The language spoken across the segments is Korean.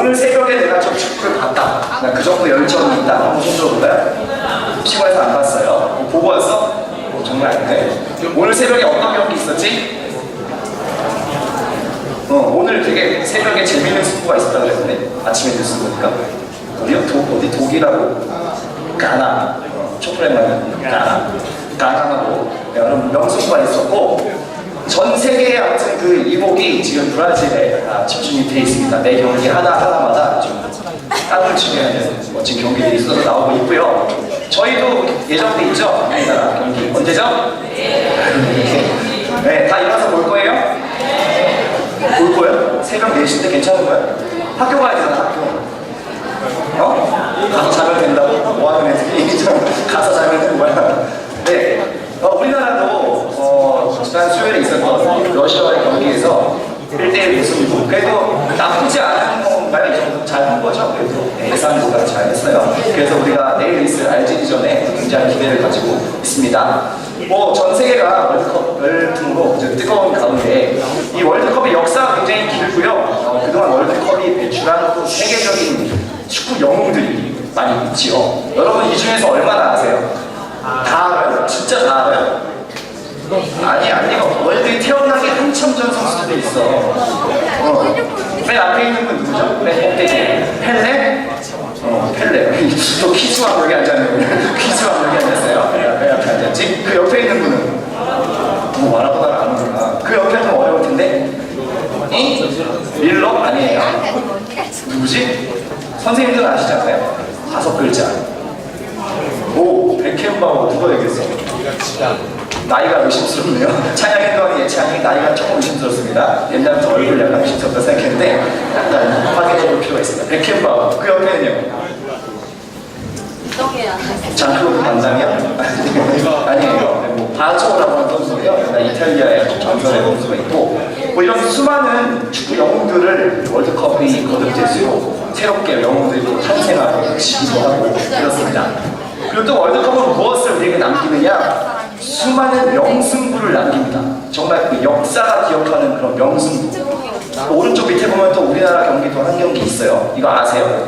오늘 새벽에 내가 좀 축구를 봤다. 나 그 정도 열정이 있다. 한번 손 들어볼까요? 시골에서 안 봤어요. 보고 왔어? 정말 아닌데. 오늘 새벽에 어떤 경기 있었지? 오늘 되게 새벽에 재밌는 승부가 있었다고 그랬는데 아침에 뉴스 보니까 어디요? 어디 독일하고 가나 초콜릿만 가나하고 여러분 명승부가 있었고 전 세계에 아무튼 그 이복이 지금 브라질에 집중이 돼 있습니다. 매 경기 하나하나마다 좀 땀을 치게 하는 멋진 경기들이 있어서 나오고 있고요. 저희도 예정돼 있죠? 우리나라 경기 언제죠? 네, 다 일어나서 볼 거예요? 볼 거예요? 새벽 4시인데 괜찮은 거야? 학교 가야 되잖아, 학교. 가서 자면 된다고? 뭐 하는 애들이 가서 자면 되는 거야? 네. 우리나라도 지난 수요일에 있었던 러시아와의 경기에서 1대1 우승이고 그래도 나쁘지 않은 건가요? 이 정도 잘한 거죠? 그래도 예상보다 잘했어요. 그래서 우리가 내일 있을 알제리전에 굉장히 기대를 가지고 있습니다. 전 세계가 월드컵 열풍으로 뜨거운 가운데 이 월드컵의 역사가 굉장히 길고요. 그동안 월드컵이 배출한 또 세계적인 축구 영웅들이 많이 있지요. 여러분 이 중에서 얼마나 아세요? 다 알아요? 진짜 다 알아요? 아니가 월드에 태어나기 한참 전 선수들이 있어. 맨 앞에 있는 분 누구죠? 맨 꼭대기 펠레? 펠레. 또 키즈왕 여기 앉았네요. 키즈왕 여기 앉았어요. 맨 앞에 앉았지? 그 옆에 있는 분은 마라도나를 아는구나. 그 옆에 좀 어려울 텐데? 밀러? 아니에요. 누구지? 선생님들은 아시잖아요. 5글자. 백햄바워 누가 얘기했어? 나이가 의심스럽네요. 찬양했더니 예찬이 나이가 조금 의심스럽습니다. 옛날부터 얼굴 약간 의심스럽다 생각했는데 약간 확인해볼 필요가 있습니다. 백햄바워 그 옆에는요? 장클로드 반장이요? 아니에요. 바초라고 하는 선수예요. 이탈리아의 전설의 선수가 있고 이런 수많은 축구 영웅들을 월드컵이 거듭될수록 새롭게 영웅들이 또 탄생하고 지기도 하고 그렇습니다. 그리고 또 월드컵은 무엇을 우리에게 남기느냐? 수많은 명승부를 남깁니다. 정말 그 역사가 기억하는 그런 명승부. 오른쪽 밑에 보면 또 우리나라 경기도 한 경기 있어요. 이거 아세요?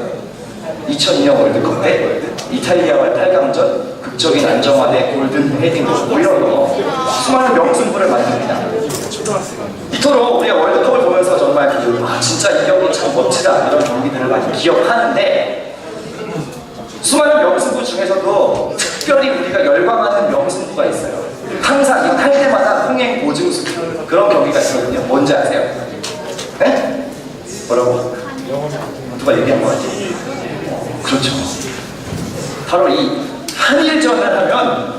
2002년 월드컵 때 이탈리아와의 8강전 극적인 안정환의 골든 헤딩 이런 거 수많은 명승부를 만듭니다. 이토록 우리가 월드컵을 보면서 정말 진짜 이 경기 참 멋지다 이런 경기들을 많이 기억하는데 수많은 명승부 중에서도 특별히 우리가 열광하는 명승부가 있어요. 항상 이거 탈 때마다 흥행 보증수 그런 경기가 있거든요. 뭔지 아세요? 네? 뭐라고? 누가 얘기한 거 같지? 그렇죠. 바로 이 한일전을 하면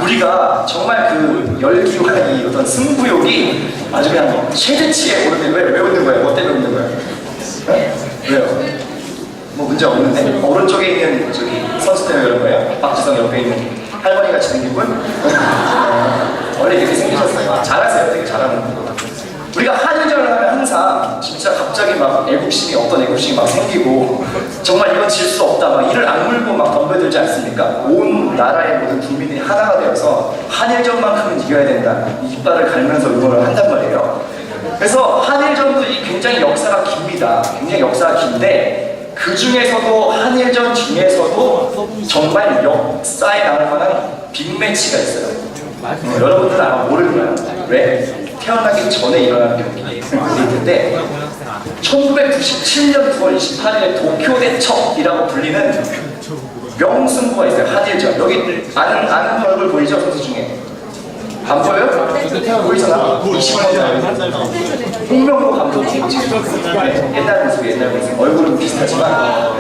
우리가 정말 그 열기와 이 어떤 승부욕이 아주 그냥 최대치에 오르는데 왜 웃는 거야? 뭐 때문에 웃는 거야? 네? 왜요? 뭐 문제 없는데? 오른쪽에 있는 저기 선수 때문에 그런 거예요? 박지성 옆에 있는 할머니 같이 생긴 분? 원래 이렇게 생기셨어요. 잘하세요. 되게 잘하는 분. 우리가 한일전을 하면 항상 진짜 갑자기 막 어떤 애국심이 막 생기고 정말 이건 질 수 없다 막 이를 악물고 막 덤벼들지 않습니까? 온 나라의 모든 국민들이 하나가 되어서 한일전만큼은 이겨야 된다 이빨을 갈면서 응원을 한단 말이에요. 그래서 한일전도 굉장히 역사가 깁니다. 굉장히 역사가 긴데 그 중에서도 한일전 중에서도 정말 역사에 남을 만한 빅매치가 있어요. 여러분들은 아마 모를 거예요. 왜? 태어나기 전에 일어난 경기일 텐데 1997년 9월 28일에 도쿄 대첩이라고 불리는 명승부가 있어요. 한일전. 여기 아는 얼굴 보이죠? 선수 중에 안 보여요? 보이잖아. 20년 홍명보 감독님 옛날 모습 얼굴은 비슷하지만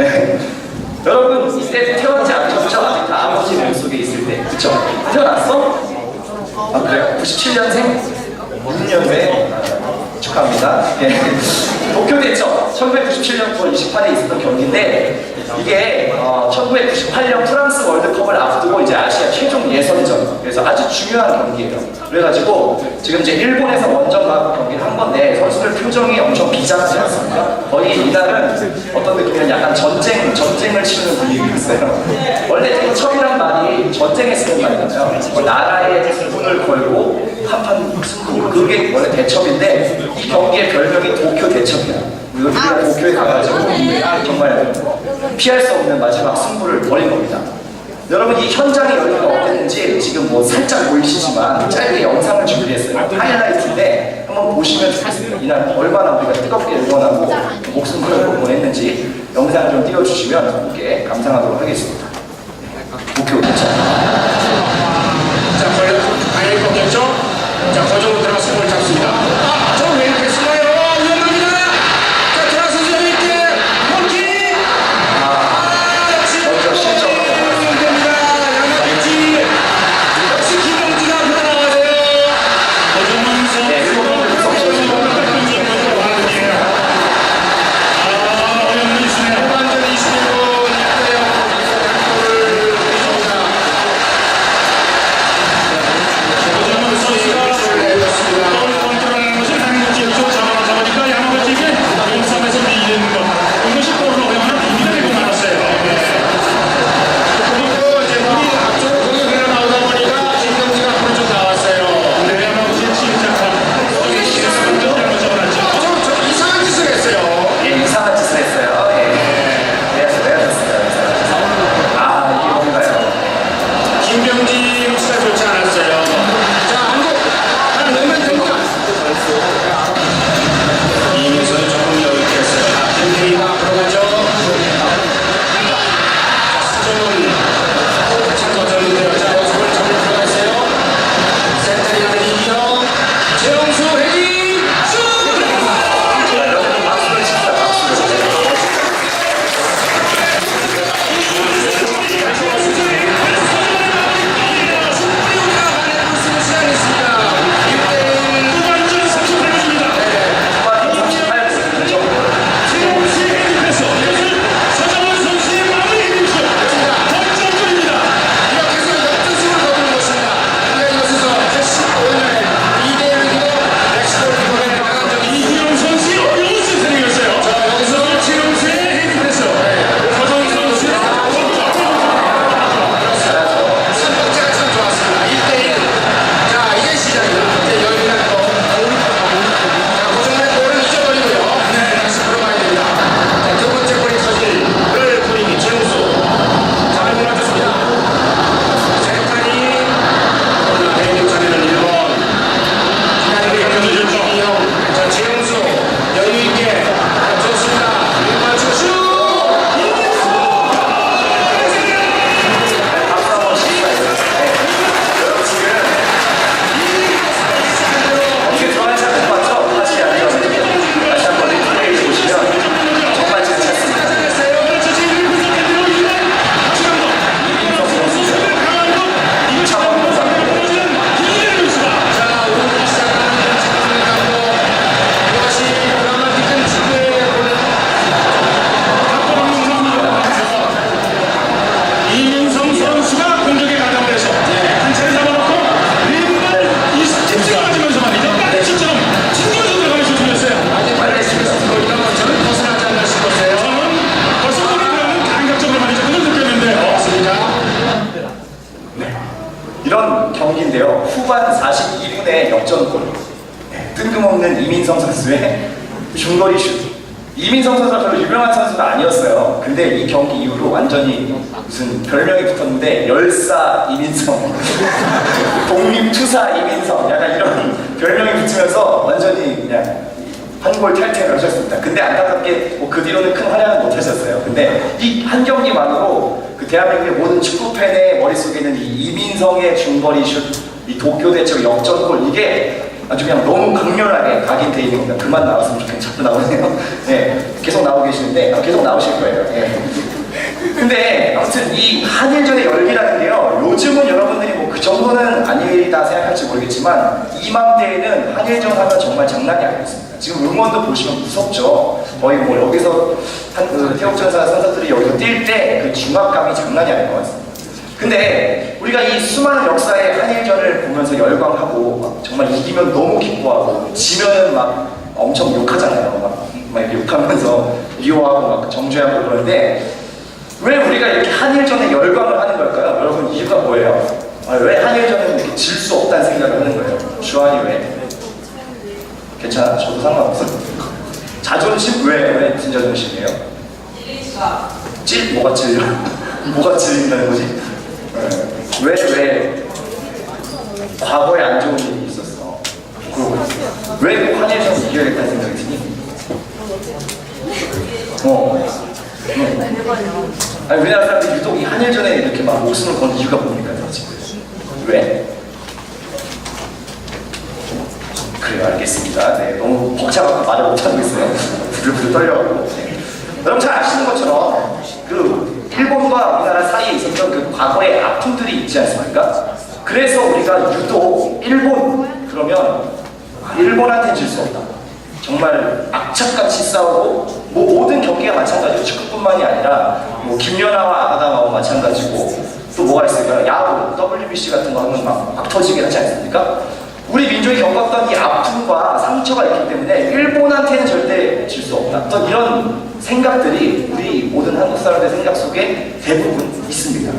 여러분 이때 태어나지 않으셨죠? 아직 다 아버지 몸속에 있을 때 그쵸? 태어났어? 아 그래요? 97년생? 6년생 축하합니다. 도쿄 대첩 1997년 9월 28일에 있었던 경기인데 이게 1998년 프랑스 월드컵을 앞두고 이제 아시아 최종 예선전 그래서 아주 중요한 경기예요. 그래가지고 지금 이제 일본에서 원정 가고 경기를 한 건데 선수들 표정이 엄청 비장하지 않습니까? 거의 이날은 어떤 느낌이냐면 약간 전쟁을 치르는 분위기였어요. 원래 대첩이란 말이 전쟁에 쓰는 말이잖아요. 나라에 군을 걸고 한판 승부, 그게 원래 대첩인데 이 경기의 별명이 도쿄 대첩이야. 우리가 도쿄에 가가지고 정말 피할 수 없는 마지막 승부를 벌인 겁니다. 여러분, 이 현장의 열기가 어땠는지 지금 뭐 살짝 보이시지만 짧게 영상을 준비했어요. 하이라이트인데 한번 보시면 좋겠습니다. 이날 얼마나 우리가 뜨겁게 응원하고 목숨 걸고 응원했는지 영상을 좀 띄워주시면 함께 감상하도록 하겠습니다. 도쿄 대첩. 자, 과연 꺾였죠? 자, 거정으로 들어가 손을 잡습니다. 아, 저 왜 이렇게 쓰나요? 위험합니다. 자, 들어가서 여유 있게 펀치. 먼저 실점하고 됩니다. 양아치. 역시 김영지가 앞으로 나와야 돼요. 거정은 선. 네, 일본은 무섭죠. 어려운 이슈네요. 후반전 21분 이때요. 거정은 선수가 컨트롤하는 것을 한국지역으로 잡아니까 야마구치에게 몸싸움에서 밀리는 것. 이것이 골로 허용하는 의미가 되고 말았어요. 그리고 이제 우리 앞쪽으로 공격이 나오다 보니까 김경지가 앞으로 좀 나왔어요. 근데 야마구치의 침착함. 거기 실수를 좀 잘못 잡아놨죠. 저 이상한 짓을 했어요. 예, 이상한 짓을 했어요. 예. 왜 하셨어요? 이상한 짓을. 아, 이게 뭔가요? 김병지 루치가 좋지 않았어요. 자, 한국 하나 넣으면 됩니다. 이민서는 조금 여유 있게 했어요. 김태희가 앞으로 가죠. 수정은 참거전인데요. 자, 오스볼 점을 들어갔어요. 센터리는 이기영, 최영수 헤딩 슛! 여러분 박수를 칩니다. 박수를. 후반전 38분입니다. 후반 38분 그렇죠? 최영수의 헤딩 패스. 이것을 서정원 선수의 마무리 헤딩 슛. 득점골입니다. 이렇게 해서 역전승을 거두는 것입니다. 그러니까 이것에서 15일 2대1이고 멕시코를 나간 적이 이기영 선수의 어려운 세상이었어요. 자, 여기서 최영수의 헤딩 패스. 서정원 선수의 선덕제가 참 좋았습니다. 1대1. 자, 이제 시작입니다. 이제 여기가 또 자, 고정된 골을 잊어버리고요. 다시 들어가야 됩니다. 자, 두 번째 골이 터질 뿌리기 최영수. 잘 몰아줬습니다. 세칸이 오늘 대륙 차례는 1번. 기다리고 역전해줬죠. 이기영. 자, 최영수 여유있게 좋습니다. 맞추고 슛! 박수 한번 칩니다. 여러분 지금 어떻게 들어갈지 안 봤죠? 다시 다시 한번 리플레이 보시면 정말 괜찮습니다. 그렇죠. 지금 분석해드리고 이기영. 다시 한 번. 이민석 선수. 강한 것. 이거 차범근 감독. 김민현 선수가. 자, 오늘 시작하는 지금 감독 이것이 드라마틱한 축구의 이민성 선수가 공격에 가담을 해서 한 차례 잡아놓고 왼발 이 스텝을 맞으면서 말이죠. 빨래슛처럼 튕겨서 들어가는 슛이었어요. 아주 빨래식으로 이런 저는 벗어나지 않나 싶었어요. 저는 벌써 골이 들어가는 감각적으로 말이죠. 그걸 느꼈는데요. 맞습니다. 이런 경기인데요. 후반 42분에 역전골. 뜬금없는 이민성 선수의 중거리 슛. 이민성 선수가 별로 유명한 선수가 아니었어요. 근데 이 경기 이후로 완전히 무슨 별명이 붙었는데 열사 이민성, 독립투사 이민성, 약간 이런 별명이 붙으면서 완전히 그냥 한골 탈퇴를 하셨습니다. 근데 안타깝게 뭐 그 뒤로는 큰 활약은 못 하셨어요. 근데 이 한 경기만으로 그 대한민국의 모든 축구 팬의 머릿속에는 이 이민성의 중거리 슛, 이 도쿄 대첩 역전골, 이게 아주 그냥 너무 강렬하게 각인돼 있는 겁니다. 그만 나왔으면 좋겠는데 자꾸 나오네요. 네, 계속 나오고 계시는데 계속 나오실 거예요. 네. 근데 아무튼 이 한일전의 열기라는 게요, 요즘은 여러분들이 뭐 그 정도는 아니다 생각할지 모르겠지만 이맘때에는 한일전 하면 정말 장난이 아니었습니다. 지금 응원도 보시면 무섭죠. 거의 뭐 여기서 태국전사 선수들이 여기서 뛸 때 그 중압감이 장난이 아닐 것 같습니다. 근데 우리가 이 수많은 역사의 한일전을 보면서 열광하고 막 정말 이기면 너무 기뻐하고 지면은 막 엄청 욕하잖아요. 막 이렇게 욕하면서 미워하고 막 정죄하고 그러는데 왜 우리가 이렇게 한일전에 열광을 하는 걸까요? 여러분 이유가 뭐예요? 왜 한일전은 이렇게 질 수 없다는 생각을 하는 거예요? 주한이 왜? 괜찮아? 저도 상관없어. 자존심 왜 무슨 자존심이에요? 뭐가 찔려? 뭐가 찔린다는 거지? 왜 과거에 안 좋은 일이 있었어? 그리고 왜 한일전 이겨야겠다는 생각이 드니? 아니 우리나라 사람들이 유독 이 한일전에 이렇게 막 목숨을 거는 이유가 뭡니까 도대체? 왜? 그래요, 알겠습니다. 네, 너무 벅차가지고 말을 못하고 있어요. 부들부들 떨려가지고. 네. 여러분 잘 아시는 것처럼 그 일본과 우리나라 사이에 있었던 그 과거의 아픔들이 있지 않습니까? 그래서 우리가 유독 일본 그러면 일본한테 질 수 없다. 정말 악착같이 싸우고 뭐 모든 경기가 마찬가지고 축구뿐만이 아니라 뭐 김연아와 아가다마와 마찬가지고 또 뭐가 있을까요? 야구, WBC 같은 거 하면 막 터지게 하지 않습니까? 우리 민족이 겪었던 이 아픔과 상처가 있기 때문에 일본한테는 절대 질 수 없다. 어떤 이런 생각들이 우리 모든 한국 사람들의 생각 속에 대부분 있습니다.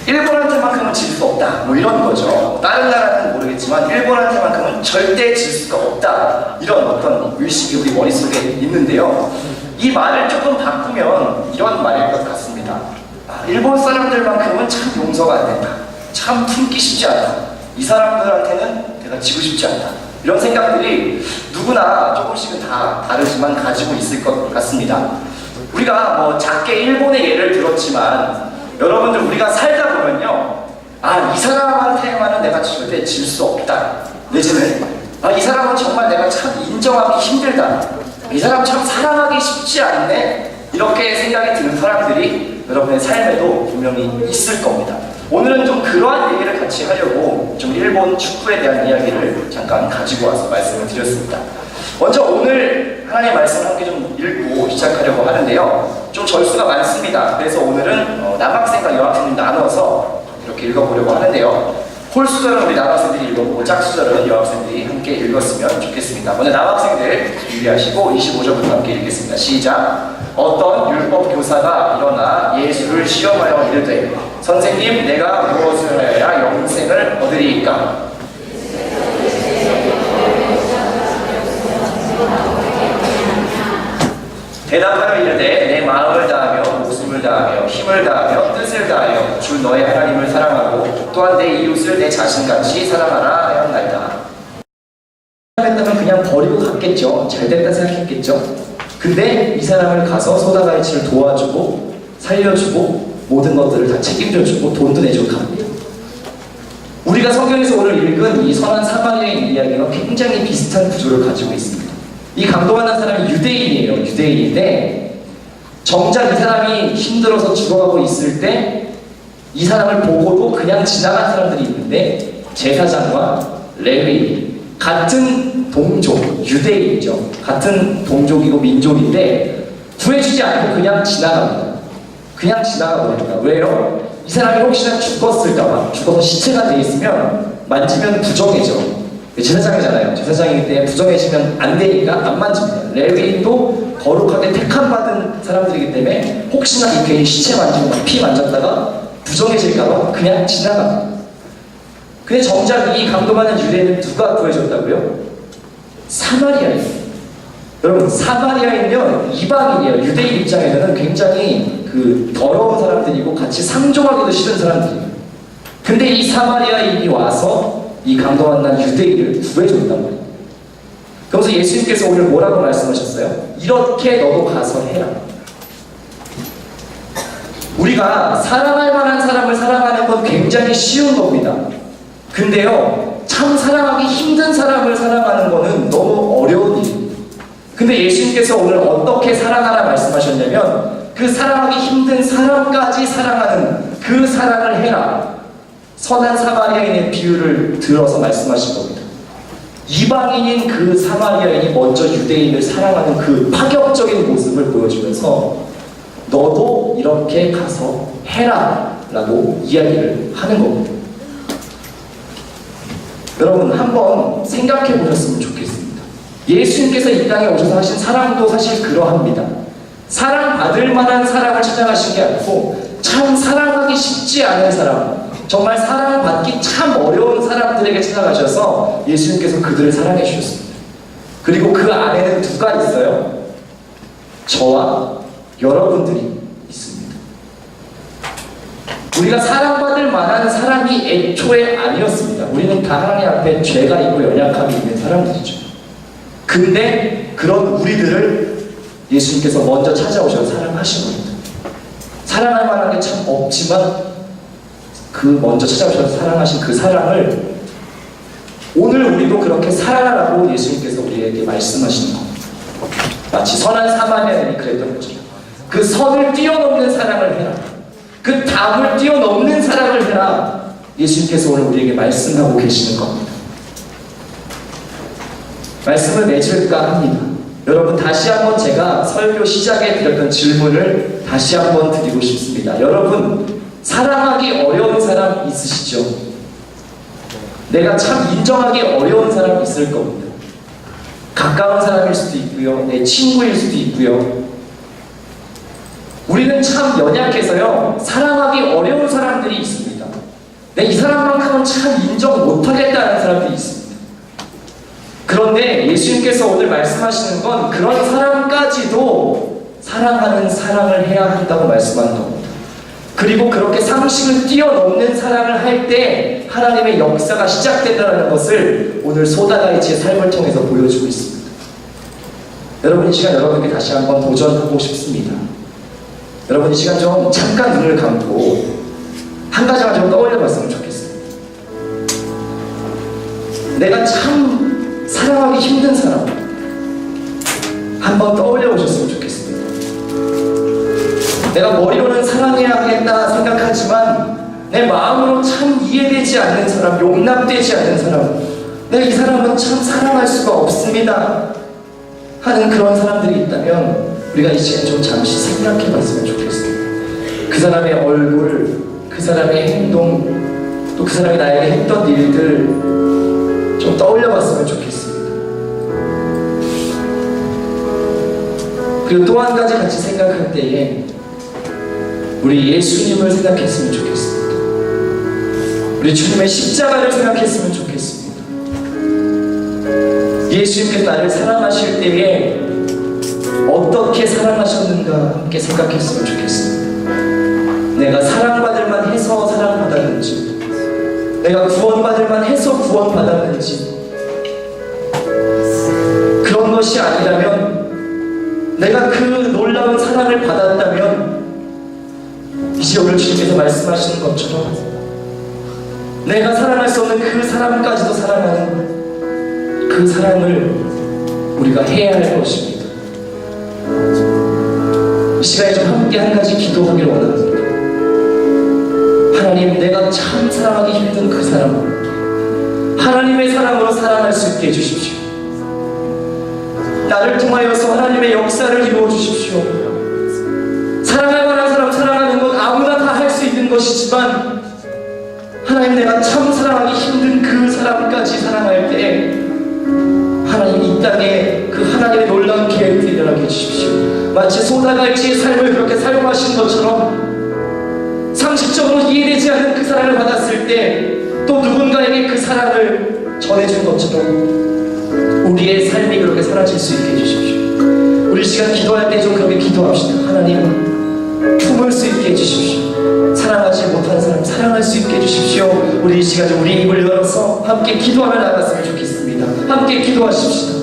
일본한테만큼은 질 수 없다. 뭐 이런 거죠. 다른 나라는 모르겠지만 일본한테만큼은 절대 질 수가 없다. 이런 어떤 의식이 우리 머릿속에 있는데요. 이 말을 조금 바꾸면 이런 말일 것 같습니다. 일본 사람들만큼은 참 용서가 안 된다. 참 품기 쉽지 않다. 이 사람들한테는 내가 지고 싶지 않다. 이런 생각들이 누구나 조금씩은 다 다르지만 가지고 있을 것 같습니다. 우리가 뭐 작게 일본의 예를 들었지만 여러분들 우리가 살다 보면요, 이 사람한테만은 내가 절대 질 수 없다. 내지는 이 사람은 정말 내가 참 인정하기 힘들다. 이 사람 참 사랑하기 쉽지 않네. 이렇게 생각이 드는 사람들이 여러분의 삶에도 분명히 있을 겁니다. 오늘은 좀 그러한 얘기를 같이 하려고 좀 일본 축구에 대한 이야기를 잠깐 가지고 와서 말씀을 드렸습니다. 먼저 오늘 하나님의 말씀을 함께 좀 읽고 시작하려고 하는데요. 좀 절수가 많습니다. 그래서 오늘은 남학생과 여학생님 나눠서 이렇게 읽어보려고 하는데요. 홀수절은 우리 남학생들이 읽어보고 짝수절은 여학생들이 함께 읽었으면 좋겠습니다. 먼저 남학생들 준비하시고 25절부터 함께 읽겠습니다. 시작! 어떤 율법 교사가 일어나 예수를 시험하여 이르되 선생님 내가 무엇을 해야 영생을 얻으리이까? 대답하여 이르되 내 마음을 다하며 목숨을 다하며 힘을 다하며 뜻을 다하여 주 너의 하나님을 사랑하고 또한 내 이웃을 내 자신같이 사랑하라 하였나이다. 했다면 그냥 버리고 갔겠죠. 잘됐다 생각했겠죠. 근데 이 사람을 가서 소다가이치를 도와주고 살려주고 모든 것들을 다 책임져주고 돈도 내주고 갑니다. 우리가 성경에서 오늘 읽은 이 선한 사마리아인 이야기와 굉장히 비슷한 구조를 가지고 있습니다. 이 감동하는 사람이 유대인이에요. 유대인인데 정작 이 사람이 힘들어서 죽어가고 있을 때 이 사람을 보고도 그냥 지나간 사람들이 있는데 제사장과 레위 같은 동족, 유대인이죠. 같은 동족이고 민족인데 구해주지 않고 그냥 지나갑니다. 그냥 지나가 버립니다. 왜요? 이 사람이 혹시나 죽었을까봐, 죽어서 시체가 돼 있으면 만지면 부정해져. 제사장이잖아요. 제사장이기 때문에 부정해지면 안 되니까 안 만집니다. 레위인도 거룩하게 택함받은 사람들이기 때문에 혹시나 이렇게 시체 만지고 피 만졌다가 부정해질까봐 그냥 지나갑니다. 근데 정작 이 감동하는 유대인은 누가 구해줬다고요? 사마리아인. 여러분 사마리아인은 이방인이에요. 유대인 입장에서는 굉장히 그 더러운 사람들이고 같이 상종하기도 싫은 사람들이에요. 근데 이 사마리아인이 와서 이 감동한 유대인을 구해줬단 말이에요. 그러면서 예수님께서 오늘 뭐라고 말씀하셨어요? 이렇게 너도 가서 해라. 우리가 사랑할 만한 사람을 사랑하는 건 굉장히 쉬운 겁니다. 근데요, 참 사랑하기 힘든 사람을 사랑하는 거는 너무 어려운 일입니다. 근데 예수님께서 오늘 어떻게 사랑하라 말씀하셨냐면 그 사랑하기 힘든 사람까지 사랑하는 그 사랑을 해라. 선한 사마리아인의 비유를 들어서 말씀하신 겁니다. 이방인인 그 사마리아인이 먼저 유대인을 사랑하는 그 파격적인 모습을 보여주면서 너도 이렇게 가서 해라 라고 이야기를 하는 겁니다. 여러분 한번 생각해 보셨으면 좋겠습니다. 예수님께서 이 땅에 오셔서 하신 사랑도 사실 그러합니다. 사랑받을 만한 사람을 찾아가신 게 아니고 참 사랑하기 쉽지 않은 사람, 정말 사랑받기 참 어려운 사람들에게 찾아가셔서 예수님께서 그들을 사랑해 주셨습니다. 그리고 그 안에는 누가 있어요? 저와 여러분들이 있습니다. 우리가 사랑받을 만한 사람이 애초에 아니었습니다. 우리는 다 하나님 앞에 죄가 있고 연약함이 있는 사람들이죠. 근데 그런 우리들을 예수님께서 먼저 찾아오셔서 사랑하신 겁니다. 사랑할 만한 게 참 없지만 그 먼저 찾아오셔서 사랑하신 그 사랑을 오늘 우리도 그렇게 살아라라고 예수님께서 우리에게 말씀하시는 겁니다. 마치 선한 사마리아인이 그랬던 거죠. 그 선을 뛰어넘는 사랑을 해라. 그 담을 뛰어넘는 사랑을 해라. 예수님께서 오늘 우리에게 말씀하고 계시는 겁니다. 말씀을 맺을까 합니다. 여러분, 다시 한번 제가 설교 시작에 드렸던 질문을 다시 한번 드리고 싶습니다. 여러분, 사랑하기 어려운 사람 있으시죠? 내가 참 인정하기 어려운 사람 있을 겁니다. 가까운 사람일 수도 있고요, 내 친구일 수도 있고요. 우리는 참 연약해서요, 사랑하기 어려운 사람들이 있습니다. 이 사람만큼은 참 인정 못하겠다는 사람들이 있습니다. 그런데 예수님께서 오늘 말씀하시는 건 그런 사람까지도 사랑하는 사랑을 해야 한다고 말씀하는 겁니다. 그리고 그렇게 상식을 뛰어넘는 사랑을 할 때 하나님의 역사가 시작된다는 것을 오늘 소다가이치의 삶을 통해서 보여주고 있습니다. 여러분, 이 시간 여러분에게 다시 한번 도전하고 싶습니다. 여러분, 이 시간 좀 잠깐 눈을 감고 한 가지만 좀 떠올려 봤으면 좋겠습니다. 내가 참 사랑하기 힘든 사람 한번 떠올려 보셨으면 좋겠습니다. 내가 머리로는 사랑해야겠다 생각하지만 내 마음으로 참 이해되지 않는 사람, 용납되지 않는 사람, 내가 이 사람은 참 사랑할 수가 없습니다 하는 그런 사람들이 있다면 우리가 이 시간 좀 잠시 생각해 봤으면 좋겠습니다. 그 사람의 얼굴, 그 사람의 행동, 또 그 사람이 나에게 했던 일들 좀 떠올려 봤으면 좋겠습니다. 그리고 또 한 가지 같이 생각할 때에 우리 예수님을 생각했으면 좋겠습니다. 우리 주님의 십자가를 생각했으면 좋겠습니다. 예수님께서 나를 사랑하실 때에 어떻게 사랑하셨는가 함께 생각했으면 좋겠습니다. 내가 사랑받을 만 해서 사랑받았는지, 내가 구원받을 만 해서 구원받았는지, 그런 것이 아니라면, 내가 그 놀라운 사랑을 받았다면 이제 오늘 주님께서 말씀하시는 것처럼 내가 사랑할 수 없는 그 사람까지도 사랑하는 그 사랑을 우리가 해야 할 것입니다. 이 시간에 좀 함께 한 가지 기도하기를 원합니다. 하나님, 내가 참 사랑하기 힘든 그 사람, 하나님의 사랑으로 사랑할 수 있게 해주십시오. 나를 통하여서 하나님의 역사를 이루어 주십시오. 사랑할 만한 사람 사랑하는 건 아무나 다 할 수 있는 것이지만 하나님, 내가 참 사랑하기 힘든 그 사람까지 사랑할 때 하나님, 이 땅에 그 하나님의 놀라운 계획을 일어나게 해주십시오. 마치 소다갈치의 삶을 그렇게 사용하신 것처럼 상식적으로 이해되지 않는 그 사랑을 받았을 때 또 누군가에게 그 사랑을 전해준 것처럼 우리의 삶이 그렇게 사라질 수 있게 해주십시오. 우리 시간 기도할 때 좀 그렇게 기도합시다. 하나님, 품을 수 있게 해주십시오. 사랑하지 못하는 사람 사랑할 수 있게 해주십시오. 우리 이 시간 우리 입을 열어서 함께 기도하며 나갔으면 좋겠습니다. 함께 기도하십시다.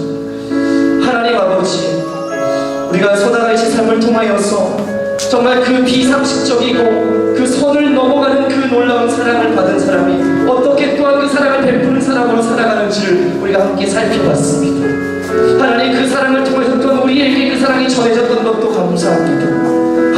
하나님 아버지, 우리가 소다가이시 삶을 통하여서 정말 그 비상식적이고 그 선을 넘어가는 그 놀라운 사랑을 받은 사람이 어떻게 또한 그 사랑을 베푸는 사람으로 살아가는지를 우리가 함께 살펴봤습니다. 하나님, 그 사랑을 통해서 또한 우리에게 그 사랑이 전해졌던 것도 감사합니다.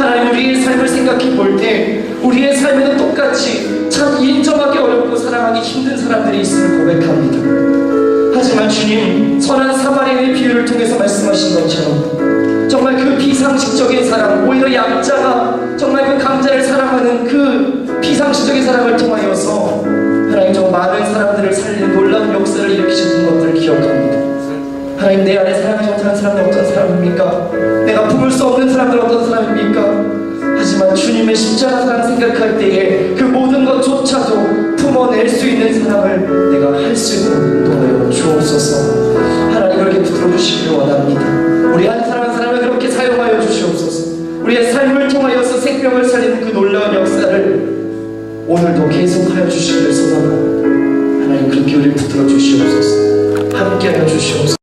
하나님, 우리의 삶을 생각해 볼 때 우리의 삶에도 똑같이 참 인정하기 어렵고 사랑하기 힘든 사람들이 있음을 고백합니다. 하지만 주님, 선한 사마리아의 비유를 통해서 말씀하신 것처럼 정말 그 비상식적인 사랑, 오히려 약자가 정말 그 강자를 사랑하는 그 비상식적인 사랑을 통하여서 하나님, 좀 많은 사람들을 살리는 놀라운 역사를 일으키시는 것들을 기억합니다. 하나님, 내 안에 사랑하지 못하는 사람들 어떤 사람입니까? 내가 품을 수 없는 사람들 어떤 사람입니까? 하지만 주님의 십자가 사랑 생각할 때에 그 모든 것조차도 품어낼 수 있는 사랑을 내가 할 수 있는 인도하여 주옵소서. 하나님 그렇게 붙들어 주시기를 원합니다. 우리 한 사람 한 사람을 그렇게 사용하여 주시옵소서. 우리의 삶을 통하여서 생명을 살리는 그 놀라운 역사를 오늘도 계속하여 주시기를 소망합니다. 하나님 그렇게 우리 붙들어 주시옵소서. 함께하여 주시옵소서.